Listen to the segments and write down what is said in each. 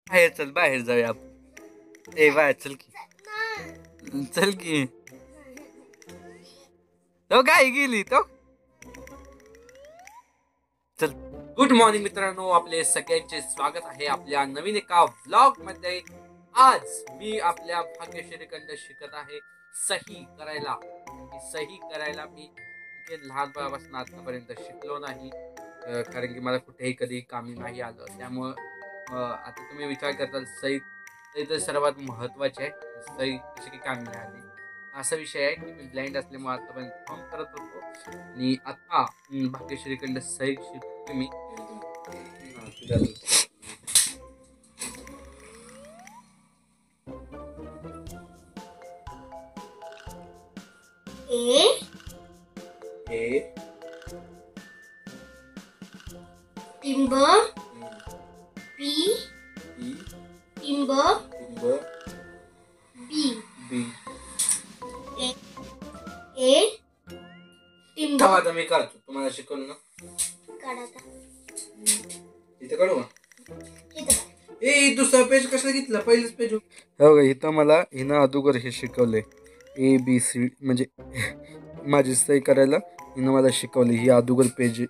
बाहेर चल, बाहेर जाऊया आपण. ए बाहेर चल की, चल की. तो काय गेली तो. चल. गुड मॉर्निंग मित्रांनो, आपले सगळ्यांचे स्वागत आहे आपल्या नवीन एका व्लॉग मध्ये. आज मी आपल्या भाग्यश्रीकडे शिकत आहे सही करायला. सही करायला मी लहानपणापासून आतापर्यंत शिकलो नाही, कारण की मला कुठेही कधी कामी नाही आलं. त्यामुळं आता तुम्ही विचार करताल सही तर सर्वात महत्वाचे आहे, सही कशी काही कामी नाही आली. असा विषय आहे की मी ब्लाइंड असल्यामुळे आतापर्यंत फॉर्म करत होतो आणि आता भाग्यश्रीकडे सही शिकतो मी. ए टिंब पी टिंब बी बी. ए टिंब. आता मी काढतो, तुम्हाला शिकवलं ना. इथे काढू का? ए दुसरा पेज कशाला घेतला, पहिलेच पेज. हो, इथं मला हिनं अगोदर हे शिकवले ABCD, म्हणजे माझी सही करायला हिनं मला शिकवली. ही अगोदर पेज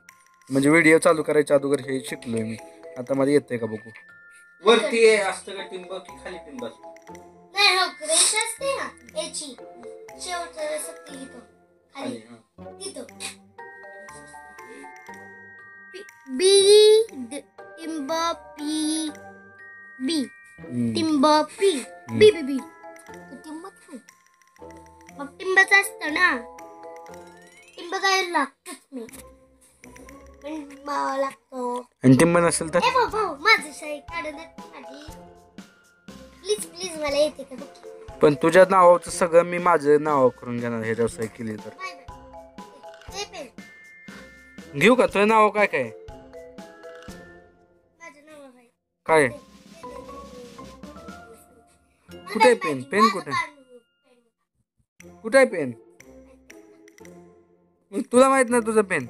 म्हणजे व्हिडिओ चालू करायच्या अगोदर हे शिकलोय मी. आता मला येतंय का बघू. वरती असतं का टिंब की खाली टिंब असतं? नाही, हो क्रेश असते ना याची शेवटचं सत्ती इथं खाली तिथं. बी टिंब पी बी टिंब पी बी बी बी टिंब. मग टिंबच असतं ना. टिंब काय लागतच मी टिंब लागतो. आणि टिंब नसेल तर भाऊ माझी सही काढण्यात माझी प्लीज प्लीज मला येते का बघ. पण तुझ्या नावाचं सगळं मी माझं नाव करून घेणार हे जर सही केली तर. घेऊ का तुझं नाव? काय काय माझं नाव आहे काय? कुठे आहे पेन? पेन कुठे? कुठे आहे पेन? तुला माहित नाही तुझं पेन?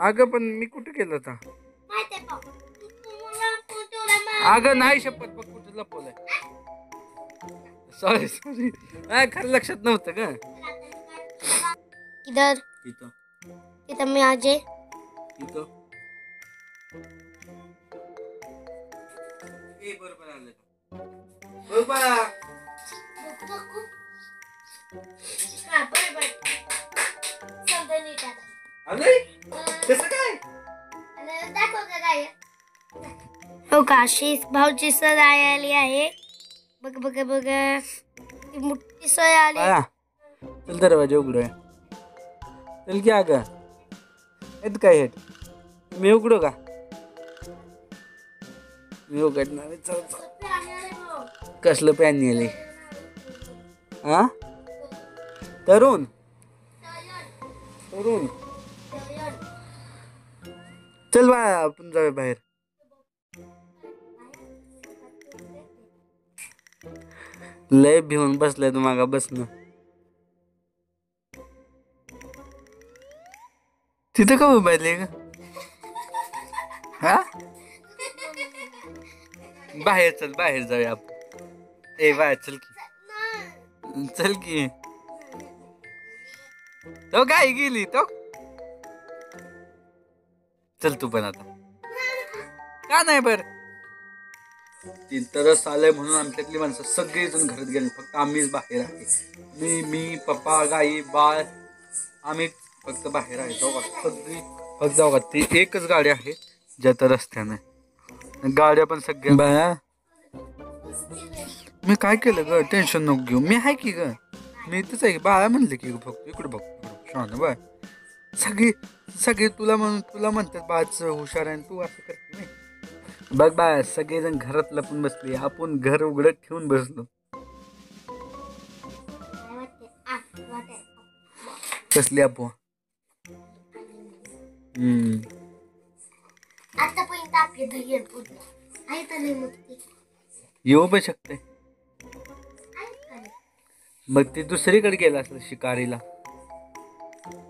अगं पण मी कुठे केलं होता? अगं नाही, शपथ बघ कुठे लपवलंय. सॉरी सॉरी, खरं लक्षात नव्हतं का. इधर इथं इथं मी आजे इथं. ए बरोबर आलं का? बरोबर. कसं काय? हो का, शीस भाऊची सर आली आहे. बघ बघ बघ, ती मोठी सय आली. चल दरवाजा उघडूया. चल की अगं, येत काय हेट मी उघडू का? मी उघडणार. कसलं पॅन नेले? हा तरुण तरुण. चल बा आपण जाऊया बाहेर. लय भिवून बसलाय तू मागा बसणं. तिथं का उभारले का? हा बाहेर चल, बाहेर जाऊया आपण. ए बाहेर चल की, चल की. तो काय गेली तो. चल तू पण आता. का नाही बर? तरच आलंय म्हणून आमच्यातली माणसं सगळीजण घरात गेले, फक्त आम्हीच बाहेर आहे. मी पप्पा गाई बाळ आम्ही फक्त बाहेर आहे. जाऊ का सगळी फक्त जाऊ का. ती एकच गाडी आहे ज्यात रस्त्याने. गाड्या पण सगळ्या बाया. मी काय केलं ग? टेन्शन नको घेऊ, मी आहे की ग. मी इथंच आहे. बाळा म्हणले की फक्त इकडे बघ शान बा. सगळी सगळी तुला म्हणतात बाळाच हुशार आहे, तू असं करते नाही. बघ बाय, सगळेजण घरात लपून बसले, आपण घर उघडत ठेवून बसलो. कसली आपो. येऊ पण शकते. मग ते दुसरीकडे गेला असेल शिकारीला.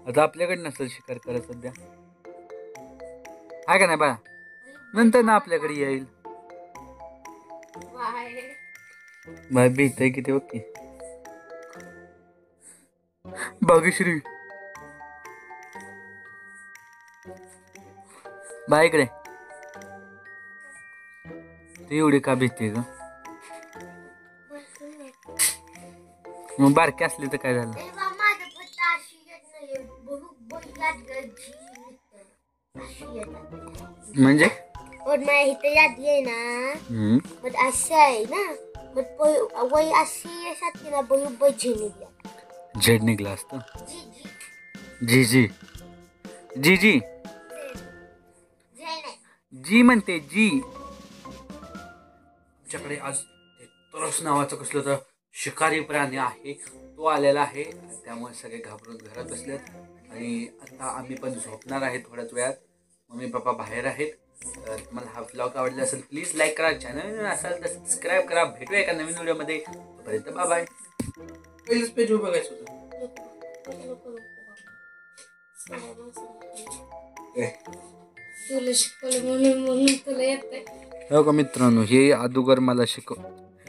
आता आपल्याकडे नसेल शिकार करत सध्या, आहे का नाही बा? नंतर ना आपल्याकडे येईल. बाय भीत आहे किती ओके. भाग्यश्री बाय इकडे. तू एवढी का भीती ग? मग बारकी असली तर काय झालं? म्हणजे इथे यादी आहे ना, मग अशी आहे ना, मग वही अशी येते ना, बरोबर झेड निघला असतं. जी जी जी जी जी म्हणते जी. आमच्याकडे आज तरस नावाचं कसलं तर शिकारी प्राणी आहे, तो आलेला आहे. त्यामुळे सगळे घाबरून घरात बसलेत आणि आता आम्ही पण झोपणार आहे थोड्याच वेळात. मम्मी पप्पा बाहेर आहेत. तर तुम्हाला हा व्लॉग आवडला असेल प्लीज लाईक करा, चॅनल असेल तर सबस्क्राईब करा. भेटूया एका नवीन व्हिडिओमध्ये. तोपर्यंत बाय बाय. पहिलंच पेज बघायचं होतं. तुला शिकवलं म्हणून तुला येत. हो का मित्रांनो, हे अगोदर मला शिकव.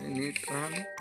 नीट राहा.